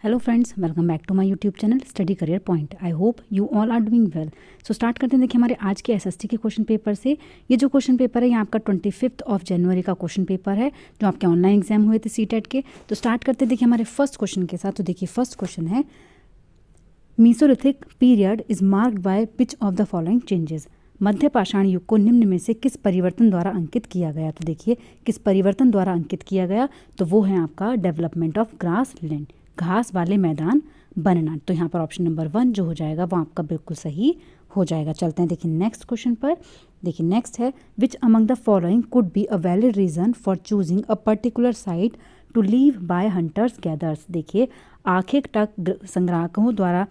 Hello friends, welcome back to my YouTube channel study career point. I hope you all are doing well. So start करते हैं। देखिए हमारे आज के SST के क्वेश्चन पेपर से। ये जो क्वेश्चन पेपर है ये आपका 25 जनवरी का क्वेश्चन पेपर है जो आपके ऑनलाइन एग्जाम हुए थे सीटेट के। तो स्टार्ट करते हैं देखिए हमारे फर्स्ट क्वेश्चन के साथ। तो देखिए फर्स्ट क्वेश्चन है, Mesolithic period is marked by which of the following changes. मध्य पाषाण युग को निम्न में से किस परिवर्तन द्वारा अंकित किया गया। तो देखिए किस परिवर्तन द्वारा अंकित किया गया, तो वो है आपका डेवलपमेंट ऑफ ग्रास लैंड, घास वाले मैदान बनना। तो यहाँ पर ऑप्शन नंबर 1 जो हो जाएगा वो आपका बिल्कुल सही हो जाएगा। चलते हैं देखिए नेक्स्ट क्वेश्चन पर। देखिए नेक्स्ट है, which among the following could be a valid reason for choosing a particular site to live by hunters gatherers. देखिए आखे तक संग्राहकों द्वारा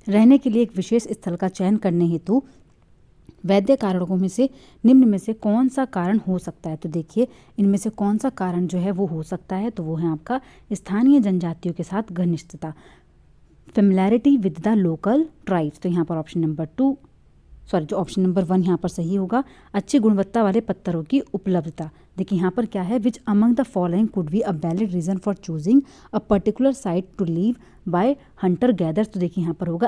रहने के लिए एक विशेष स्थल का चयन करने हेतु वैध कारणों में से निम्न में से कौन सा कारण हो सकता है। तो देखिए इनमें से कौन सा कारण जो है वो हो सकता है, तो वो है आपका स्थानीय जनजातियों के साथ घनिष्ठता, familiarity with the local tribes. तो यहाँ पर ऑप्शन नंबर 1 यहाँ पर सही होगा। अच्छी गुणवत्ता वाले पत्थरों की उपलब्धता। देखिए यहाँ पर क्या है, which among the following could be a valid reason for choosing a particular site to live by hunter gatherers. तो देखिए यहाँ पर होगा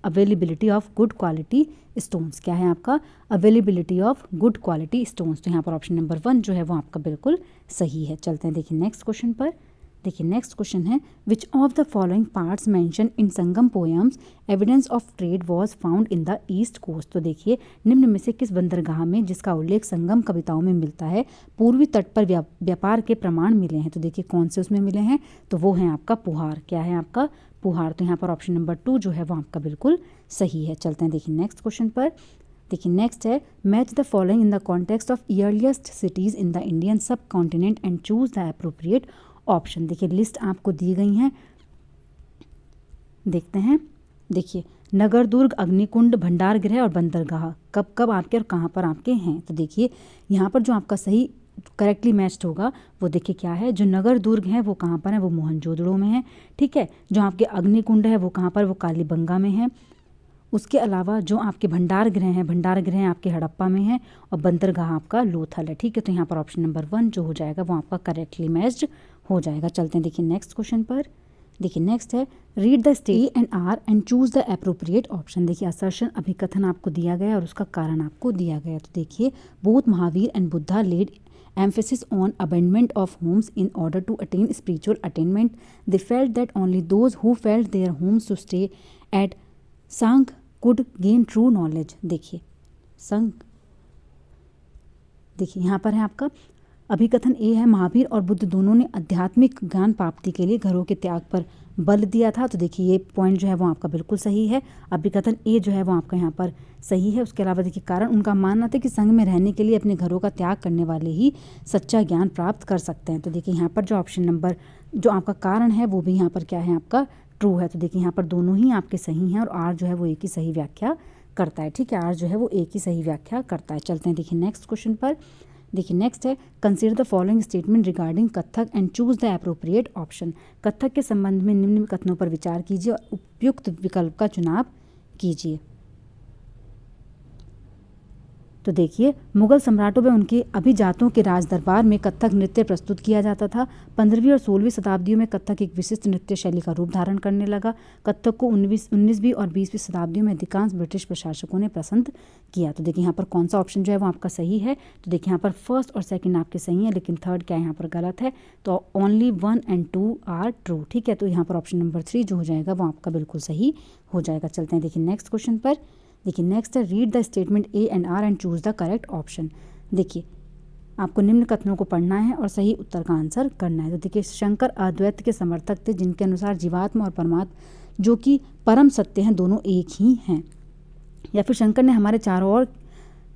availability of good quality stones. क्या है आपका, availability of good quality stones. तो यहाँ पर ऑप्शन नंबर 1 जो है वो आपका बिल्कुल सही है। चलते हैं देखिए नेक्स्ट क्वेश्चन पर। देखिए नेक्स्ट क्वेश्चन है, which of the following ports mentioned in Sangam poems evidence of trade was found in the east coast. तो देखिए निम्न में से किस बंदरगाह में जिसका उल्लेख संगम कविताओं में मिलता है पूर्वी तट पर व्यापार के प्रमाण मिले हैं। तो देखिए कौन से उसमें मिले हैं, तो वो है आपका पुहार। क्या है आपका, पुहार। तो यहाँ पर ऑप्शन नंबर 2 जो है वो आपका बिल्कुल सही है। चलते हैं देखिए नेक्स्ट क्वेश्चन पर। देखिए नेक्स्ट है, match the following in the context of earliest cities in the Indian subcontinent and choose the appropriate option. देखिए लिस्ट आपको दी गई हैं, देखते हैं। देखिए नगर दुर्ग, अग्निकुंड, भंडार गृह और बंदरगाह कब कब आपके और कहाँ पर आपके हैं। तो देखिए यहाँ पर जो आपका सही करेक्टली मैच्ड होगा वो देखिए क्या है, जो नगर दुर्ग है वो कहाँ पर है, वो मोहनजोदड़ो में है। ठीक है, जो आपके अग्निकुंड है वो कहाँ पर, वो कालीबंगा में है। उसके अलावा जो आपके भंडार गृह आपके हड़प्पा में है और बंदरगाह आपका लोथल है। ठीक है, तो यहाँ पर ऑप्शन नंबर 1 जो हो जाएगा वो आपका करेक्टली मैच्ड हो जाएगा। चलते हैं देखिए नेक्स्ट क्वेश्चन पर। देखिए नेक्स्ट है, read the state and R and choose the appropriate option. देखिए असर्शन अभिकथन आपको दिया गया और उसका कारण आपको दिया गया। तो देखिए both Mahavir and Buddha led emphasis on abandonment of homes in order to attain spiritual attainment. They felt that only those who felt their homes to stay at संघ could gain true knowledge. देखिए संघ, देखिए यहाँ पर है आपका अभिकथन ए है, महावीर और बुद्ध दोनों ने आध्यात्मिक ज्ञान प्राप्ति के लिए घरों के त्याग पर बल दिया था। तो देखिए ये पॉइंट जो है वो आपका बिल्कुल सही है। अभिकथन ए जो है वो आपका यहाँ पर सही है। उसके अलावा देखिए कारण उनका मानना था कि संघ में रहने के लिए अपने घरों का त्याग करने वाले ही सच्चा ज्ञान प्राप्त कर सकते हैं। तो देखिए यहाँ पर जो ऑप्शन नंबर जो आपका कारण है वो भी यहाँ पर क्या है आपका ट्रू है। तो देखिए यहाँ पर दोनों ही आपके सही हैं और आर जो है वो एक ही सही व्याख्या करता है। ठीक है, आर जो है वो एक ही सही व्याख्या करता है। चलते हैं देखिए नेक्स्ट क्वेश्चन पर। देखिए नेक्स्ट है, consider the following statement regarding Kathak and choose the appropriate option. Kathak के संबंध में निम्न कथनों पर विचार कीजिए और उपयुक्त विकल्प का चुनाव कीजिए। तो देखिए मुगल सम्राटों व उनके अभिजातों के राज दरबार में कथक नृत्य प्रस्तुत किया जाता था। 15वीं और 16वीं शताब्दियों में कथक एक विशिष्ट नृत्य शैली का रूप धारण करने लगा। कथक को 19वीं और 20वीं शताब्दियों में अधिकांश ब्रिटिश प्रशासकों ने पसंद किया। तो देखिए यहाँ पर कौन सा ऑप्शन जो है वो आपका सही है। तो देखिए यहाँ पर फर्स्ट और सेकंड आपके सही है, लेकिन थर्ड क्या है यहाँ पर गलत है। तो ओनली 1 and 2 आर ट्रू। ठीक है, तो यहाँ पर ऑप्शन नंबर 3 जो हो जाएगा वो आपका बिल्कुल सही हो जाएगा। चलते हैं देखिए नेक्स्ट क्वेश्चन पर। देखिए नेक्स्ट है, read the statement A and R and choose the correct option. देखिए आपको निम्न कथनों को पढ़ना है और सही उत्तर का आंसर करना है। तो देखिए शंकर अद्वैत के समर्थक थे जिनके अनुसार जीवात्मा और परमात्मा जो कि परम सत्य हैं दोनों एक ही हैं। या फिर शंकर ने हमारे चारों ओर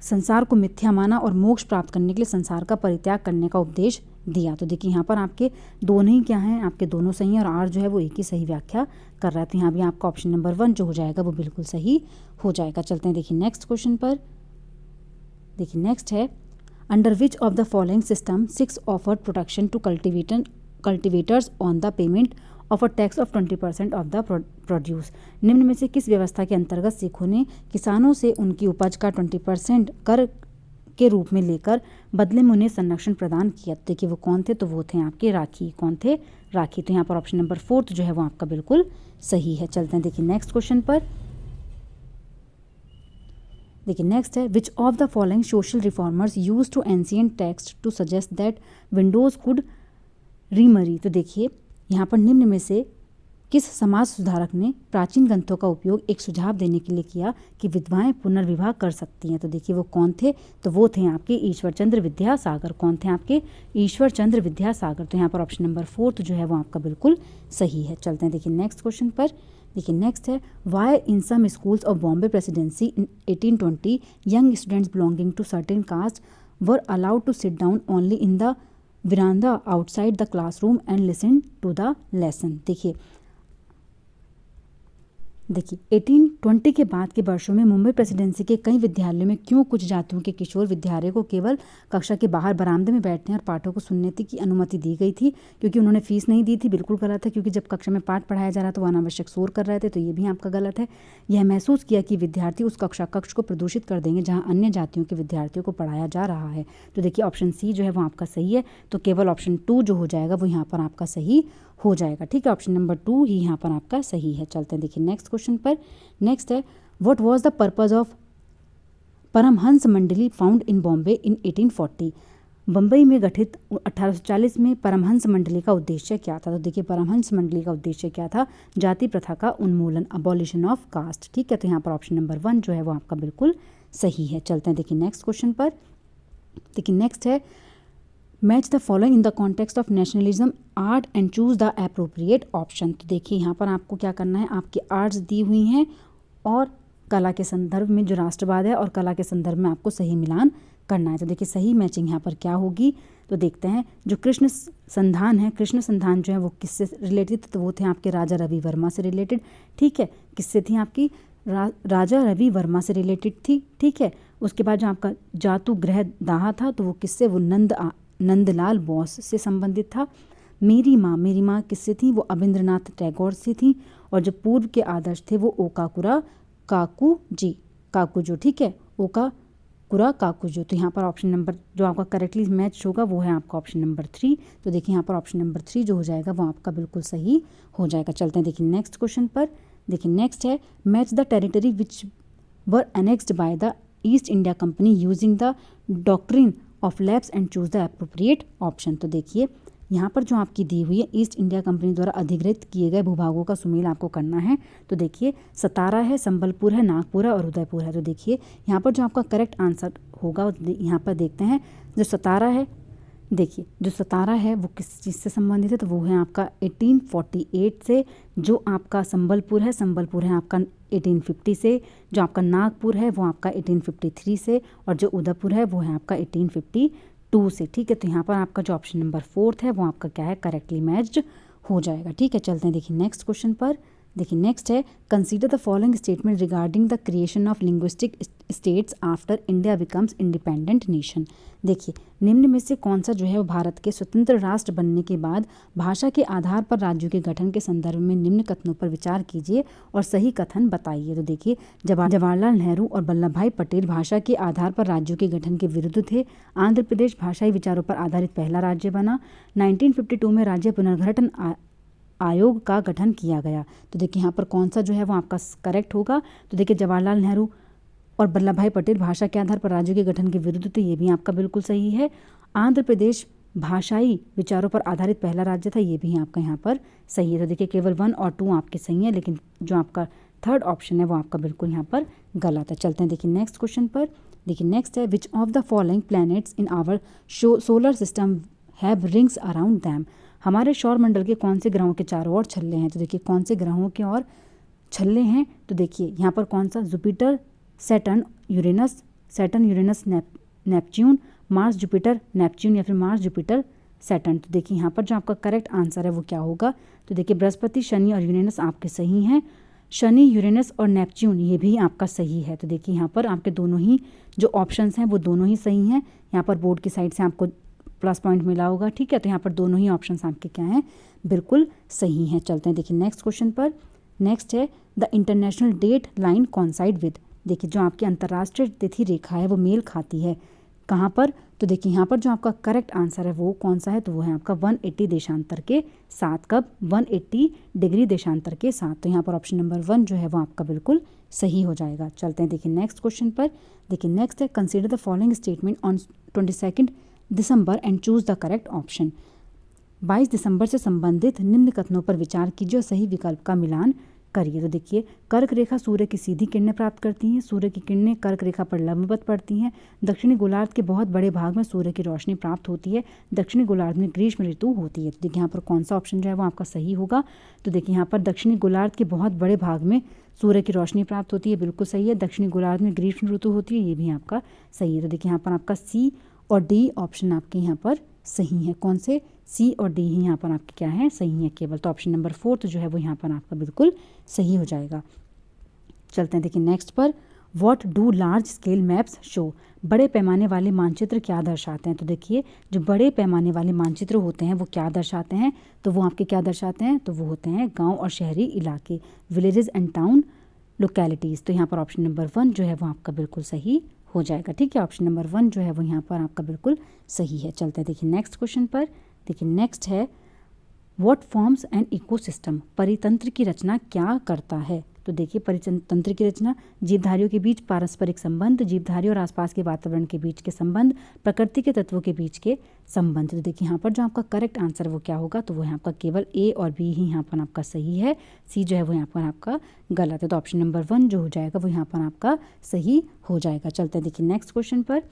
संसार को मिथ्या माना और मोक्ष प्राप्त करने के लिए संसार का परित्याग करने का उपदेश दिया। तो देखिए यहाँ पर आपके दोनों ही क्या हैं, आपके दोनों सही हैं और आर जो है वो एक ही सही व्याख्या कर रहा है। तो यहाँ भी आपका ऑप्शन नंबर 1 जो हो जाएगा वो बिल्कुल सही हो जाएगा। चलते हैं देखिए नेक्स्ट क्वेश्चन पर। देखिए नेक्स्ट है, under which of the following system 6 offered protection to cultivators on the payment of a tax of 20% of the produce. निम्न में से किस व्यवस्था के अंतर्गत सिखों ने किसानों से उनकी उपज का 20% कर के रूप में लेकर बदले में उन्हें संरक्षण प्रदान किया। देखिए वो कौन थे, तो वो थे आपके राखी। कौन थे, राखी। तो यहाँ पर ऑप्शन नंबर 4 जो है वो आपका बिल्कुल सही है। चलते हैं देखिए नेक्स्ट क्वेश्चन पर। देखिए नेक्स्ट है, which of the following social reformers use to ancient text to suggest that widows could remarry. तो देखिए यहाँ पर निम्न में से किस समाज सुधारक ने प्राचीन ग्रंथों का उपयोग एक सुझाव देने के लिए किया कि विधवाएं पुनर्विवाह कर सकती हैं। तो देखिए वो कौन थे, तो वो थे आपके ईश्वर चंद्र विद्यासागर। कौन थे आपके? ईश्वर चंद्र विद्यासागर। तो यहाँ पर ऑप्शन नंबर 4 जो है वो आपका बिल्कुल सही है। चलते हैं देखिए नेक्स्ट क्वेश्चन पर। देखिए नेक्स्ट है, why in some schools of Bombay presidency in 1820 young students belonging to certain caste were allowed to sit down only in the veranda outside the classroom and listen to the lesson। देखिए 1820 के बाद के वर्षों में Mumbai presidency के कई विद्यालयों में क्यों कुछ जातियों के किशोर विद्यार्थियों को केवल कक्षा के बाहर बरामदे में बैठने और पाठों को सुनने की अनुमति दी गई थी, क्योंकि उन्होंने फीस नहीं दी थी। बिल्कुल गलत है, क्योंकि जब कक्षा में पाठ पढ़ाया जा रहा था वो अनावश्यक शोर कर रहे थे, तो ये भी आपका गलत है। यह महसूस किया कि विद्यार्थी उस कक्ष को प्रदूषित कर देंगे जहाँ अन्य जातियों के विद्यार्थियों को पढ़ाया जा रहा है। तो देखिए ऑप्शन सी जो है वो आपका सही है। तो केवल ऑप्शन 2 जो हो जाएगा वो यहाँ पर आपका सही हो जाएगा। ठीक है, ऑप्शन नंबर 2 ही यहाँ पर आपका सही है। चलते हैं देखिए नेक्स्ट क्वेश्चन पर। नेक्स्ट है, what was the purpose of Paramhans Mandali found in Bombay in 1840। Bombay में गठित 1840 में परमहंस मंडली का उद्देश्य क्या था? तो देखिए परमहंस मंडली का उद्देश्य क्या था? जाति प्रथा का उन्मूलन, अबॉलिशन ऑफ कास्ट। ठीक है, तो यहाँ पर ऑप्शन नंबर 1 जो है वो आपका बिल्कुल सही है। चलते हैं देखिए नेक्स्ट क्वेश्चन पर। देखिए नेक्स्ट है, match the following in the context of nationalism art and choose the appropriate option. तो देखिए यहाँ पर आपको क्या करना है, आपकी आर्ट्स दी हुई हैं और कला के संदर्भ में जो राष्ट्रवाद है और कला के संदर्भ में आपको सही मिलान करना है। तो देखिए सही मैचिंग यहाँ पर क्या होगी, तो देखते हैं। जो कृष्ण संधान है, कृष्ण संधान जो है वो किससे रिलेटेड? तो वो थे आपके राजा रवि वर्मा से रिलेटेड। ठीक है, किससे थी? आपकी राजा रवि वर्मा से रिलेटेड थी। ठीक है, उसके बाद जो आपका जातु ग्रह दाह था तो वो किससे? वो नंदलाल बोस से संबंधित था। मेरी माँ किससे थी? वो अबिंद्रनाथ टैगोर से थी। और जो पूर्व के आदर्श थे वो ओकाकुरा काकुजो। ठीक है, ओकाकुरा काकुजो। तो यहाँ पर ऑप्शन नंबर जो आपका करेक्टली मैच होगा वो है आपका ऑप्शन नंबर 3। तो देखिए यहाँ पर ऑप्शन नंबर 3 जो हो जाएगा वो आपका बिल्कुल सही हो जाएगा। चलते हैं देखिए नेक्स्ट क्वेश्चन पर। देखिए नेक्स्ट है, match the territory which were annexed by the east India company using the doctrine of lapse and choose the appropriate option. तो देखिए यहाँ पर जो आपकी दी हुई है, ईस्ट इंडिया कंपनी द्वारा अधिग्रहित किए गए भूभागों का सुमेल आपको करना है। तो देखिए सतारा है, संबलपुर है, नागपुर है और उदयपुर है। तो देखिए यहाँ पर जो आपका करेक्ट आंसर होगा यहाँ पर देखते हैं। जो सतारा है, देखिए जो सतारा है वो किस चीज़ से संबंधित है? तो वो है आपका 1848 से। जो आपका संबलपुर है आपका 1850 से। जो आपका नागपुर है वो आपका 1853 से। और जो उदयपुर है वो है आपका 1852 से। ठीक है, तो यहाँ पर आपका जो ऑप्शन नंबर 4 है वो आपका क्या है? करेक्टली मैच्ड हो जाएगा। ठीक है, चलते हैं देखिए नेक्स्ट क्वेश्चन पर। देखिए नेक्स्ट है, consider the following statement regarding the creation of linguistic states after India becomes independent nation. देखिए निम्न में से कौन सा जो है वो भारत के स्वतंत्र राष्ट्र बनने के बाद भाषा के आधार पर राज्यों के गठन के संदर्भ में निम्न कथनों पर विचार कीजिए और सही कथन बताइए। तो देखिए जवाहरलाल नेहरू और वल्लभ भाई पटेल भाषा के आधार पर राज्यों के गठन के विरुद्ध थे। आंध्र प्रदेश भाषाई विचारों पर आधारित पहला राज्य बना। 1952 में राज्य पुनर्गठन आयोग का गठन किया गया। तो देखिए यहाँ पर कौन सा जो है वो आपका करेक्ट होगा? तो देखिए जवाहरलाल नेहरू और वल्लभ भाई पटेल भाषा के आधार पर राज्यों के गठन के विरुद्ध, तो ये भी आपका बिल्कुल सही है। आंध्र प्रदेश भाषाई विचारों पर आधारित पहला राज्य था, ये भी आपका यहाँ पर सही है। तो देखिए केवल 1 और 2 आपके सही है, लेकिन जो आपका 3rd ऑप्शन है वो आपका बिल्कुल यहाँ पर गलत है। चलते हैं देखिए नेक्स्ट क्वेश्चन पर। देखिए नेक्स्ट है, which of the following planets in our solar system have rings around them. हमारे सौर मंडल के कौन से ग्रहों के चारों ओर छल्ले हैं? तो देखिए कौन से ग्रहों के ओर छल्ले हैं? तो देखिए यहाँ पर कौन सा? Jupiter, Saturn, Uranus, Neptune, Mars, Jupiter, Neptune या फिर मार्स, जुपिटर, सैटर्न। तो देखिए यहाँ पर जो आपका करेक्ट आंसर है वो क्या होगा? तो देखिए बृहस्पति, शनि और यूरेनस आपके सही हैं। शनि, यूरेनस और नेपच्यून ये भी आपका सही है। तो देखिए यहाँ पर आपके दोनों ही जो ऑप्शंस हैं वो दोनों ही सही हैं। यहाँ पर बोर्ड की साइड से आपको प्लस पॉइंट मिला होगा। ठीक है, तो यहाँ पर दोनों ही ऑप्शंस आपके क्या हैं? बिल्कुल सही हैं। चलते हैं देखिए नेक्स्ट क्वेश्चन पर। नेक्स्ट है, the international date line coincide with. देखिए जो आपकी अंतर्राष्ट्रीय तिथि रेखा है वो मेल खाती है कहाँ पर, तो देखिए यहाँ पर जो आपका करेक्ट आंसर है वो कौन सा है, तो वो है आपका 180 देशांतर के साथ। कब, 180 डिग्री देशांतर के साथ। तो यहाँ पर ऑप्शन नंबर 1 जो है वो आपका बिल्कुल सही हो जाएगा। चलते हैं देखिए नेक्स्ट क्वेश्चन पर। देखिए नेक्स्ट है, consider the following statement on 22 December and choose the correct option. 22 दिसंबर से संबंधित निम्न कथनों पर विचार कीजिए और सही विकल्प का मिलान करिए। तो देखिए, कर्क रेखा सूर्य की सीधी किरणें प्राप्त करती हैं, सूर्य की किरणें कर्क रेखा पर लंबवत पड़ती हैं, दक्षिणी गोलार्ध के बहुत बड़े भाग में सूर्य की रोशनी प्राप्त होती है, दक्षिणी गोलार्ध में ग्रीष्म ऋतु होती है। तो देखिए यहाँ पर कौन सा ऑप्शन जो है वो आपका सही होगा, तो देखिए यहाँ पर दक्षिणी गोलार्ध के बहुत बड़े भाग में सूर्य की रोशनी प्राप्त होती है, बिल्कुल सही है। दक्षिणी गोलार्ध में ग्रीष्म ऋतु होती है, ये भी आपका सही है। तो देखिए यहाँ पर आपका सी और डी ऑप्शन आपके यहाँ पर सही है। कौन से, सी और डी ही यहाँ पर आपके क्या है, सही है केवल। तो ऑप्शन नंबर 4 जो है वो यहाँ पर आपका बिल्कुल सही हो जाएगा। चलते हैं देखिए नेक्स्ट पर, what do large scale maps show. बड़े पैमाने वाले मानचित्र क्या दर्शाते हैं। तो देखिए जो बड़े पैमाने वाले मानचित्र होते हैं वो क्या दर्शाते हैं, तो वो आपके क्या दर्शाते हैं, तो वो होते हैं गाँव और शहरी इलाके, विलेजेस एंड टाउन लोकेलिटीज़। तो यहाँ पर ऑप्शन नंबर 1 जो है वो आपका बिल्कुल सही हो जाएगा। ठीक है, ऑप्शन नंबर 1 जो है वो यहाँ पर आपका बिल्कुल सही है। चलते हैं देखिए नेक्स्ट क्वेश्चन पर। देखिए नेक्स्ट है, व्हाट फॉर्म्स एन इकोसिस्टम। परितंत्र की रचना क्या करता है। तो देखिए परितंत्र की रचना, जीवधारियों के बीच पारस्परिक संबंध, जीवधारी और आसपास के वातावरण के बीच के संबंध, प्रकृति के तत्वों के बीच के संबंध। तो देखिए यहाँ पर जो आपका करेक्ट आंसर वो क्या होगा, तो वो यहाँ आपका केवल ए और बी ही यहाँ पर आपका सही है, सी जो है वो यहाँ पर आपका गलत है। तो ऑप्शन नंबर 1 जो हो जाएगा वो यहाँ पर आपका सही हो जाएगा। चलते हैं देखिए नेक्स्ट क्वेश्चन पर।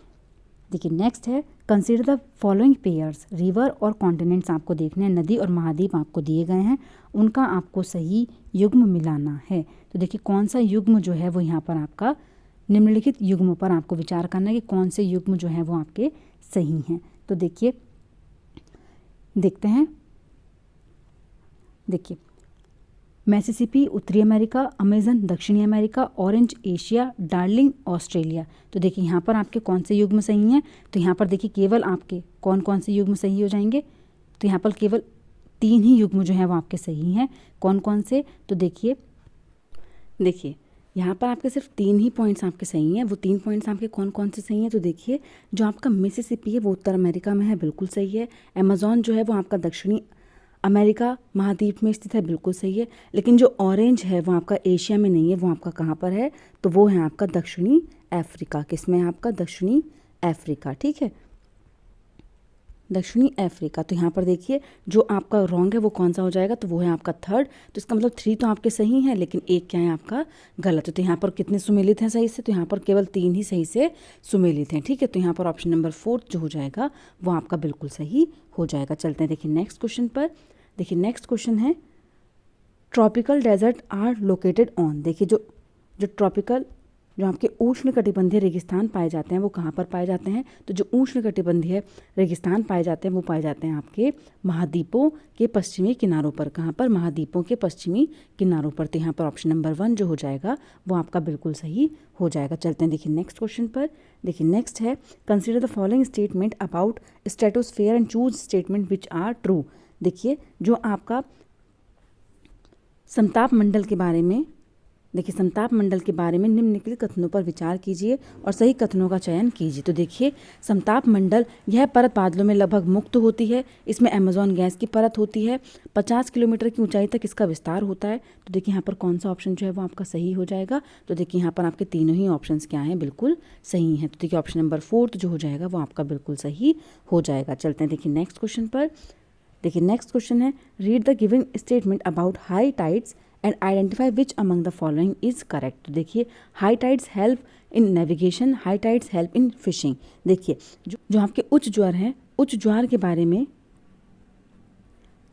देखिए नेक्स्ट है, consider the following pairs. River और कॉन्टिनेंट्स आपको देखने हैं, नदी और महाद्वीप आपको दिए गए हैं, उनका आपको सही युग्म मिलाना है। तो देखिए कौन सा युग्म जो है वो यहाँ पर आपका, निम्नलिखित युग्मों पर आपको विचार करना है कि कौन से युग्म जो है वो आपके सही हैं। तो देखिए देखते हैं, देखिए मैसिसिपी उत्तरी अमेरिका, अमेजन दक्षिणी America, orange Asia, darling Australia. तो देखिए यहाँ पर आपके कौन से युग्म सही हैं, तो यहाँ पर देखिए केवल आपके कौन कौन से युग्म सही हो जाएंगे, तो यहाँ पर केवल 3 ही युग्म जो है वो आपके सही हैं। कौन कौन से, तो देखिए यहाँ पर आपके सिर्फ 3 ही पॉइंट्स आपके सही हैं। वो 3 पॉइंट्स आपके कौन कौन से सही हैं, तो देखिए जो आपका मिसिसिपी है वो उत्तर अमेरिका में है, बिल्कुल सही है। अमेजॉन जो है वो आपका दक्षिणी अमेरिका महाद्वीप में स्थित है, बिल्कुल सही है। लेकिन जो ऑरेंज है वो आपका एशिया में नहीं है, वो आपका कहाँ पर है, तो वो है आपका दक्षिणी अफ्रीका। किसमें है आपका, दक्षिणी अफ्रीका। ठीक है, दक्षिणी अफ्रीका। तो यहाँ पर देखिए जो आपका रॉन्ग है वो कौन सा हो जाएगा, तो वो है आपका 3rd। तो इसका मतलब 3 तो आपके सही हैं, लेकिन 1 क्या है आपका गलत है। तो यहाँ पर कितने सुमेलित हैं सही से, तो यहाँ पर केवल 3 ही सही से सुमेलित हैं। ठीक है, तो यहाँ पर ऑप्शन नंबर 4 जो हो जाएगा वो आपका बिल्कुल सही हो जाएगा। चलते हैं देखिए नेक्स्ट क्वेश्चन पर। देखिए नेक्स्ट क्वेश्चन है, tropical desert are located on. देखिए जो ट्रॉपिकल, जो आपके उष्ण कटिबंधीय रेगिस्तान पाए जाते हैं वो कहाँ पर पाए जाते हैं, तो जो उष्ण कटिबंधीय रेगिस्तान पाए जाते हैं वो पाए जाते हैं आपके महाद्वीपों के पश्चिमी किनारों पर। कहाँ पर, महाद्वीपों के पश्चिमी किनारों पर। तो यहाँ पर ऑप्शन नंबर 1 जो हो जाएगा वो आपका बिल्कुल सही हो जाएगा। चलते हैं देखिए नेक्स्ट क्वेश्चन पर। देखिए नेक्स्ट है, consider the following statement about stratosphere and choose statement which are true. देखिए जो आपका समताप मंडल के बारे में, देखिए समताप मंडल के बारे में निम्नलिखित कथनों पर विचार कीजिए और सही कथनों का चयन कीजिए। तो देखिए समताप मंडल, यह परत बादलों में लगभग मुक्त होती है, इसमें अमेजॉन गैस की परत होती है, 50 किलोमीटर की ऊंचाई तक इसका विस्तार होता है। तो देखिए यहाँ पर कौन सा ऑप्शन जो है वो आपका सही हो जाएगा, तो देखिए यहाँ पर आपके तीनों ही ऑप्शंस क्या हैं, बिल्कुल सही हैं। तो देखिए ऑप्शन नंबर 4 जो हो जाएगा वो आपका बिल्कुल सही हो जाएगा। चलते हैं देखिए नेक्स्ट क्वेश्चन पर। देखिए नेक्स्ट क्वेश्चन है, read the given statement about high tides and identify which among the following is correct. तो देखिए high tides help in navigation, high tides help in fishing. देखिए जो आपके उच्च ज्वार हैं, उच्च ज्वार के बारे में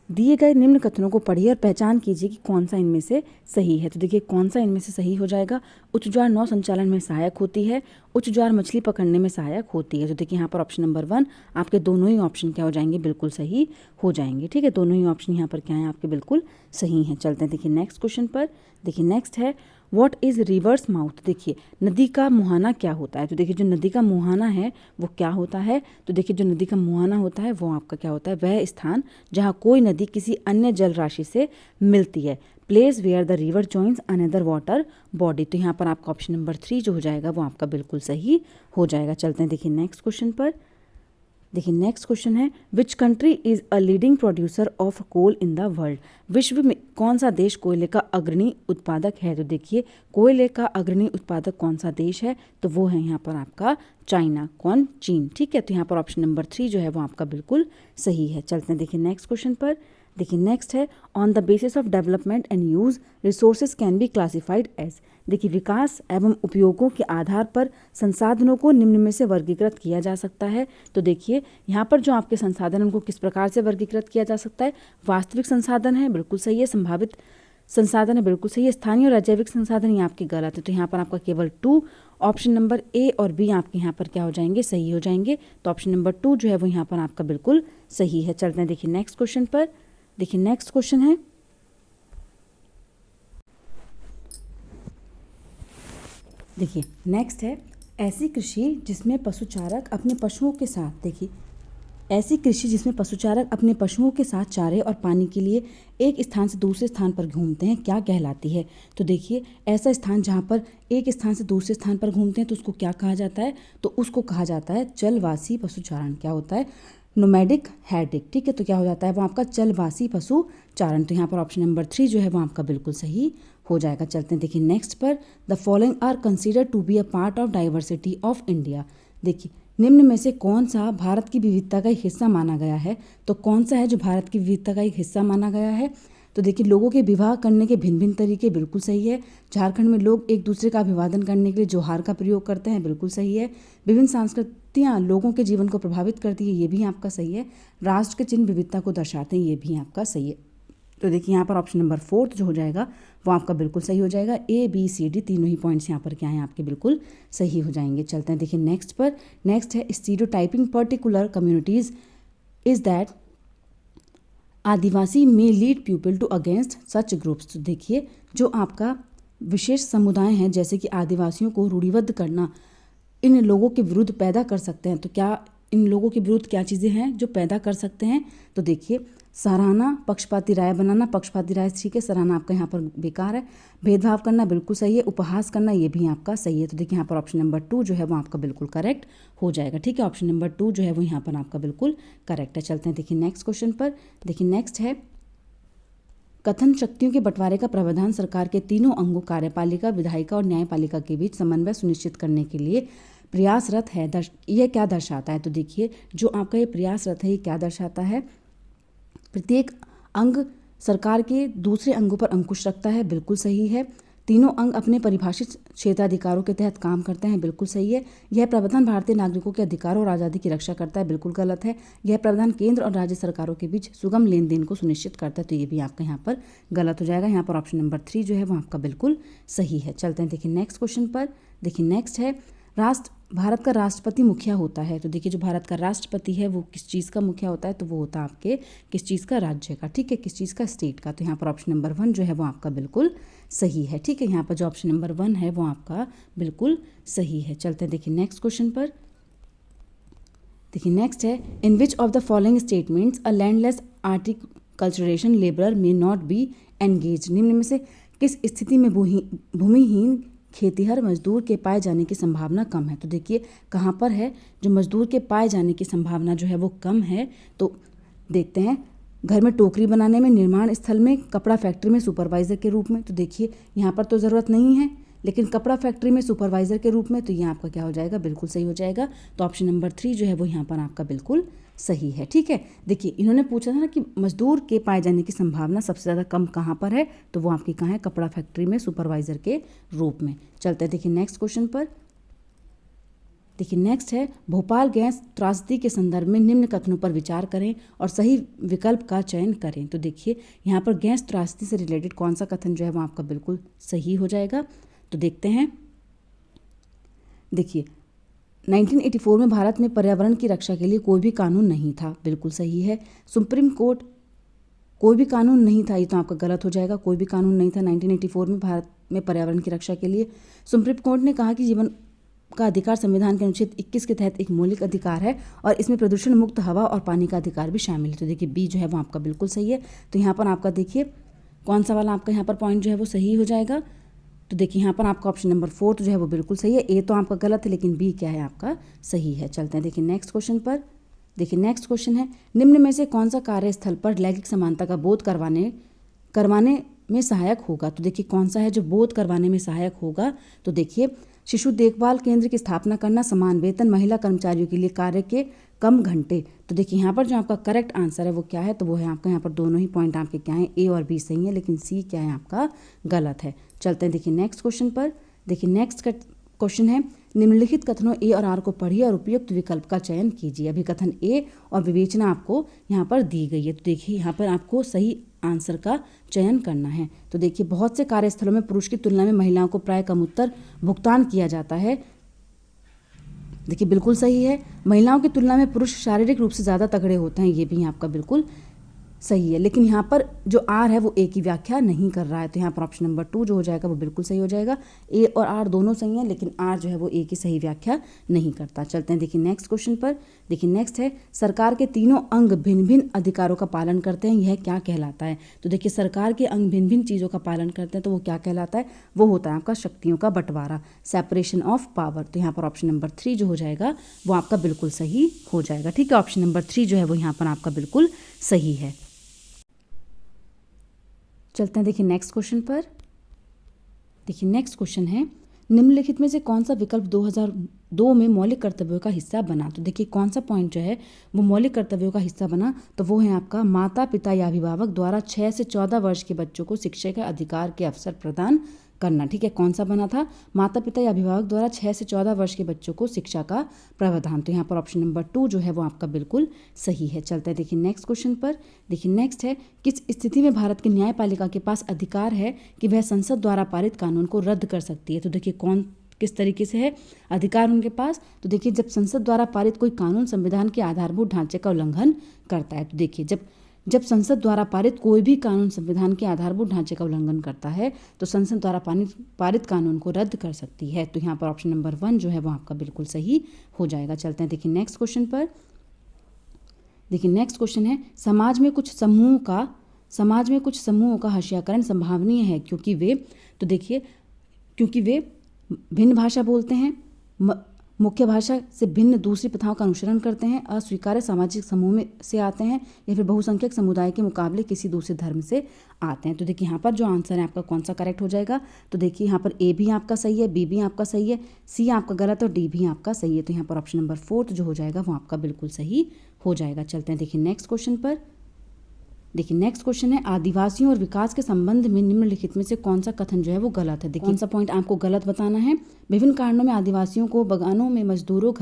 दिए गए निम्न कथनों को पढ़िए और पहचान कीजिए कि कौन सा इनमें से सही है। तो देखिए कौन सा इनमें से सही हो जाएगा, उच्च ज्वार नौ संचालन में सहायक होती है, उच्च ज्वार मछली पकड़ने में सहायक होती है। तो देखिए यहाँ पर ऑप्शन नंबर 1 आपके दोनों ही ऑप्शन क्या हो जाएंगे, बिल्कुल सही हो जाएंगे। ठीक है, दोनों ही ऑप्शन यहाँ पर क्या है आपके बिल्कुल सही हैं। चलते हैं देखिए नेक्स्ट क्वेश्चन पर। देखिए नेक्स्ट है, व्हाट इज़ रिवर्स माउथ, देखिए नदी का मुहाना क्या होता है, तो देखिए जो नदी का मुहाना है वो क्या होता है, तो देखिए जो नदी का मुहाना होता है वो आपका क्या होता है, वह स्थान जहाँ कोई नदी किसी अन्य जल राशि से मिलती है, place where the river joins another water body. तो यहाँ पर आपका ऑप्शन नंबर 3 जो हो जाएगा वो आपका बिल्कुल सही हो जाएगा। चलते हैं देखिए नेक्स्ट क्वेश्चन पर। देखिए नेक्स्ट क्वेश्चन है which country is a leading producer of coal in the world, विश्व में कौन सा देश कोयले का अग्रणी उत्पादक है, तो देखिए कोयले का अग्रणी उत्पादक कौन सा देश है, तो वो है यहाँ पर आपका चाइना, कौन, चीन, ठीक है। तो यहाँ पर ऑप्शन नंबर 3 जो है वो आपका बिल्कुल सही है। चलते हैं देखिए नेक्स्ट क्वेश्चन पर। देखिए नेक्स्ट है on the basis of development and use resources can be classified as, देखिए विकास एवं उपयोगों के आधार पर संसाधनों को निम्न में से वर्गीकृत किया जा सकता है। तो देखिए यहाँ पर जो आपके संसाधन उनको किस प्रकार से वर्गीकृत किया जा सकता है, वास्तविक संसाधन है बिल्कुल सही है, संभावित संसाधन है बिल्कुल सही है, स्थानीय और अजैविक संसाधन ये आपके गलत है। तो यहाँ पर आपका केवल 2 ऑप्शन नंबर ए और बी आपके यहाँ पर क्या हो जाएंगे, सही हो जाएंगे। तो ऑप्शन नंबर 2 जो है वो यहाँ पर आपका बिल्कुल सही है। चलते हैं देखिए नेक्स्ट क्वेश्चन पर। देखिए नेक्स्ट क्वेश्चन है देखिए नेक्स्ट है ऐसी कृषि जिसमें पशुचारक अपने पशुओं के साथ, देखिए ऐसी कृषि जिसमें पशुचारक अपने पशुओं के साथ चारे और पानी के लिए एक स्थान से दूसरे स्थान पर घूमते हैं क्या कहलाती है, तो देखिए ऐसा स्थान जहाँ पर एक स्थान से दूसरे स्थान पर घूमते हैं तो उसको क्या कहा जाता है, तो उसको कहा जाता है जलवासी पशुचारण, क्या होता है, नोमैडिक हैडिक, ठीक है। तो क्या हो जाता है वो आपका जलवासी पशुचारण। तो यहाँ पर ऑप्शन नंबर 3 जो है वो आपका बिल्कुल सही हो जाएगा। चलते हैं देखिए नेक्स्ट पर। The following are considered to be a part of diversity of India, देखिए निम्न में से कौन सा भारत की विविधता का एक हिस्सा माना गया है, तो कौन सा है जो भारत की विविधता का एक हिस्सा माना गया है, तो देखिए लोगों के विवाह करने के भिन्न भिन्न तरीके, बिल्कुल सही है। झारखंड में लोग एक दूसरे का अभिवादन करने के लिए जोहार का प्रयोग करते हैं, बिल्कुल सही है। विभिन्न संस्कृतियाँ लोगों के जीवन को प्रभावित करती है, ये भी आपका सही है। राष्ट्र के चिन्ह विविधता को दर्शाते हैं, ये भी आपका सही है। तो देखिए यहाँ पर ऑप्शन नंबर 4 जो हो जाएगा वो आपका बिल्कुल सही हो जाएगा। ए बी सी डी तीनों ही पॉइंट्स यहाँ पर क्या हैं आपके बिल्कुल सही हो जाएंगे। चलते हैं देखिए नेक्स्ट पर। नेक्स्ट है stereotyping particular communities is that आदिवासी में lead people to against such groups, तो देखिए जो आपका विशेष समुदाय हैं जैसे कि आदिवासियों को रूढ़िबद्ध करना इन लोगों के विरुद्ध पैदा कर सकते हैं, तो क्या इन लोगों के विरुद्ध क्या चीज़ें हैं जो पैदा कर सकते हैं, तो देखिए सराहना, पक्षपाती राय बनाना, पक्षपाती राय ठीक है, सराहना आपका यहाँ पर बेकार है। भेदभाव करना बिल्कुल सही है। उपहास करना ये भी आपका सही है। तो देखिए यहाँ पर ऑप्शन नंबर 2 जो है वो आपका बिल्कुल करेक्ट हो जाएगा, ठीक है। ऑप्शन नंबर 2 जो है वो यहाँ पर आपका बिल्कुल करेक्ट है। चलते हैं देखिए नेक्स्ट क्वेश्चन पर। देखिए नेक्स्ट है कथन शक्तियों के बंटवारे का प्रावधान सरकार के तीनों अंगों कार्यपालिका, विधायिका और न्यायपालिका के बीच समन्वय सुनिश्चित करने के लिए प्रयासरत है, यह क्या दर्शाता है, तो देखिए जो आपका ये प्रयासरत है ये क्या दर्शाता है, प्रत्येक अंग सरकार के दूसरे अंगों पर अंकुश रखता है, बिल्कुल सही है। तीनों अंग अपने परिभाषित क्षेत्राधिकारों के तहत काम करते हैं, बिल्कुल सही है। यह प्रावधान भारतीय नागरिकों के अधिकारों और आज़ादी की रक्षा करता है, बिल्कुल गलत है। यह प्रावधान केंद्र और राज्य सरकारों के बीच सुगम लेन देन को सुनिश्चित करता है, तो ये भी आपका यहाँ पर गलत हो जाएगा। यहाँ पर ऑप्शन नंबर 3 जो है वो आपका बिल्कुल सही है। चलते हैं देखिए नेक्स्ट क्वेश्चन पर। देखिए नेक्स्ट है भारत का राष्ट्रपति मुखिया होता है, तो देखिए जो भारत का राष्ट्रपति है वो किस चीज़ का मुखिया होता है, तो वो होता है आपके किस चीज़ का, राज्य का, ठीक है, किस चीज़ का, स्टेट का। तो यहाँ पर ऑप्शन नंबर 1 जो है वो आपका बिल्कुल सही है, ठीक है। यहाँ पर जो ऑप्शन नंबर 1 है वो आपका बिल्कुल सही है। चलते हैं देखिए नेक्स्ट क्वेश्चन पर। देखिए नेक्स्ट है in which of the following statements a landless आर्टिकल्चरेशन labourer may not be engage, निम्न में से किस स्थिति में भूमिहीन खेतीहर मजदूर के पाए जाने की संभावना कम है, तो देखिए कहाँ पर है जो मजदूर के पाए जाने की संभावना जो है वो कम है, तो देखते हैं घर में टोकरी बनाने में, निर्माण स्थल में, कपड़ा फैक्ट्री में सुपरवाइज़र के रूप में, तो देखिए यहाँ पर तो ज़रूरत नहीं है, लेकिन कपड़ा फैक्ट्री में सुपरवाइज़र के रूप में, तो ये आपका क्या हो जाएगा, बिल्कुल सही हो जाएगा। तो ऑप्शन नंबर 3 जो है वो यहाँ पर आपका बिल्कुल सही है, ठीक है। देखिए इन्होंने पूछा था ना कि मजदूर के पाए जाने की संभावना सबसे ज़्यादा कम कहाँ पर है, तो वो आपकी कहाँ है, कपड़ा फैक्ट्री में सुपरवाइज़र के रूप में। चलते हैं देखिए नेक्स्ट क्वेश्चन पर। देखिए नेक्स्ट है भोपाल गैस त्रासदी के संदर्भ में निम्न कथनों पर विचार करें और सही विकल्प का चयन करें, तो देखिए यहाँ पर गैस त्रासदी से रिलेटेड कौन सा कथन जो है वो आपका बिल्कुल सही हो जाएगा, तो देखते हैं। देखिए 1984 में भारत में पर्यावरण की रक्षा के लिए कोई भी कानून नहीं था, बिल्कुल सही है। सुप्रीम कोर्ट कोई भी कानून नहीं था, ये तो आपका गलत हो जाएगा, कोई भी कानून नहीं था 1984 में भारत में पर्यावरण की रक्षा के लिए। सुप्रीम कोर्ट ने कहा कि जीवन का अधिकार संविधान के अनुच्छेद 21 के तहत एक मौलिक अधिकार है और इसमें प्रदूषण मुक्त हवा और पानी का अधिकार भी शामिल है। तो देखिए बी जो है वो आपका बिल्कुल सही है। तो यहाँ पर आपका देखिए कौन सा वाला आपका यहाँ पर पॉइंट जो है वो सही हो जाएगा। तो देखिए यहाँ पर आपका ऑप्शन नंबर 4 जो है वो बिल्कुल सही है। ए तो आपका गलत है लेकिन बी क्या है आपका सही है। चलते हैं देखिए नेक्स्ट क्वेश्चन पर। देखिए नेक्स्ट क्वेश्चन है, निम्न में से कौन सा कार्यस्थल पर लैंगिक समानता का बोध करवाने में सहायक होगा। तो देखिए कौन सा है जो बोध करवाने में सहायक होगा। तो देखिए शिशु देखभाल केंद्र की स्थापना करना, समान वेतन, महिला कर्मचारियों के लिए कार्य के कम घंटे। तो देखिए यहाँ पर जो आपका करेक्ट आंसर है वो क्या है, तो वो है आपका यहाँ पर दोनों ही पॉइंट आपके क्या हैं, ए और बी सही है लेकिन सी क्या है आपका गलत है। चलते हैं देखिए नेक्स्ट क्वेश्चन पर। देखिए नेक्स्ट क्वेश्चन है, निम्नलिखित कथनों ए और आर को पढ़िए और उपयुक्त विकल्प का चयन कीजिए। अभी कथन ए और विवेचना आपको यहाँ पर दी गई है। तो देखिए यहाँ पर आपको सही आंसर का चयन करना है। तो देखिए बहुत से कार्यस्थलों में पुरुष की तुलना में महिलाओं को प्राय कम उत्तर भुगतान किया जाता है। देखिए बिल्कुल सही है। महिलाओं की तुलना में पुरुष शारीरिक रूप से ज़्यादा तगड़े होते हैं, ये भी आपका बिल्कुल सही है। लेकिन यहाँ पर जो आर है वो ए की व्याख्या नहीं कर रहा है। तो यहाँ पर ऑप्शन नंबर 2 जो हो जाएगा वो बिल्कुल सही हो जाएगा। ए और आर दोनों सही हैं लेकिन आर जो है वो ए की सही व्याख्या नहीं करता। चलते हैं देखिए नेक्स्ट क्वेश्चन पर। देखिए नेक्स्ट है, सरकार के तीनों अंग भिन्न भिन्न अधिकारों का पालन करते हैं, यह क्या कहलाता है। तो देखिए सरकार के अंग भिन्न भिन्न चीज़ों का पालन करते हैं तो वो क्या कहलाता है, वो होता है आपका शक्तियों का बंटवारा, सेपरेशन ऑफ पावर। तो यहाँ पर ऑप्शन नंबर 3 जो हो जाएगा वो आपका बिल्कुल सही हो जाएगा। ठीक है, ऑप्शन नंबर 3 जो है वो यहाँ पर आपका बिल्कुल सही है। चलते हैं देखिए नेक्स्ट क्वेश्चन पर। देखिए नेक्स्ट क्वेश्चन है, निम्नलिखित में से कौन सा विकल्प 2002 में मौलिक कर्तव्यों का हिस्सा बना। तो देखिए कौन सा पॉइंट जो है वो मौलिक कर्तव्यों का हिस्सा बना, तो वो है आपका माता पिता या अभिभावक द्वारा 6 से 14 वर्ष के बच्चों को शिक्षा के अधिकार के अवसर प्रदान करना। ठीक है, कौन सा बना था, माता पिता या अभिभावक द्वारा 6 से 14 वर्ष के बच्चों को शिक्षा का प्रावधान। तो यहाँ पर ऑप्शन नंबर 2 जो है वो आपका बिल्कुल सही है। चलते हैं देखिए नेक्स्ट क्वेश्चन पर। देखिए नेक्स्ट है, किस स्थिति में भारत की न्यायपालिका के पास अधिकार है कि वह संसद द्वारा पारित कानून को रद्द कर सकती है। तो देखिए किस तरीके से है अधिकार उनके पास, तो देखिए जब संसद द्वारा पारित कोई कानून संविधान के आधारभूत ढांचे का उल्लंघन करता है। तो देखिए जब संसद द्वारा पारित कोई भी कानून संविधान के आधारभूत ढांचे का उल्लंघन करता है तो संसद द्वारा पारित कानून को रद्द कर सकती है। तो यहाँ पर ऑप्शन नंबर 1 जो है वो आपका बिल्कुल सही हो जाएगा। चलते हैं देखिए नेक्स्ट क्वेश्चन पर। देखिए नेक्स्ट क्वेश्चन है, समाज में कुछ समूहों का हर्षीकरण संभावनीय है क्योंकि वे भिन्न भाषा बोलते हैं, मुख्य भाषा से भिन्न दूसरी प्रथाओं का अनुसरण करते हैं, अस्वीकार्य सामाजिक समूह में से आते हैं या फिर बहुसंख्यक समुदाय के मुकाबले किसी दूसरे धर्म से आते हैं। तो देखिए यहाँ पर जो आंसर है आपका कौन सा करेक्ट हो जाएगा, तो देखिए यहाँ पर ए भी आपका सही है, बी भी आपका सही है, सी आपका गलत और डी भी आपका सही है। तो यहाँ पर ऑप्शन नंबर 4 जो हो जाएगा वो आपका बिल्कुल सही हो जाएगा। चलते हैं देखिए नेक्स्ट क्वेश्चन पर। देखिए नेक्स्ट क्वेश्चन है, आदिवासियों और विकास के संबंध में निम्नलिखित में से कौन सा कथन जो है वो गलत है। देखिए कौन सा पॉइंट आपको गलत बताना है। विभिन्न कारणों में आदिवासियों को बगानों में मजदूरों,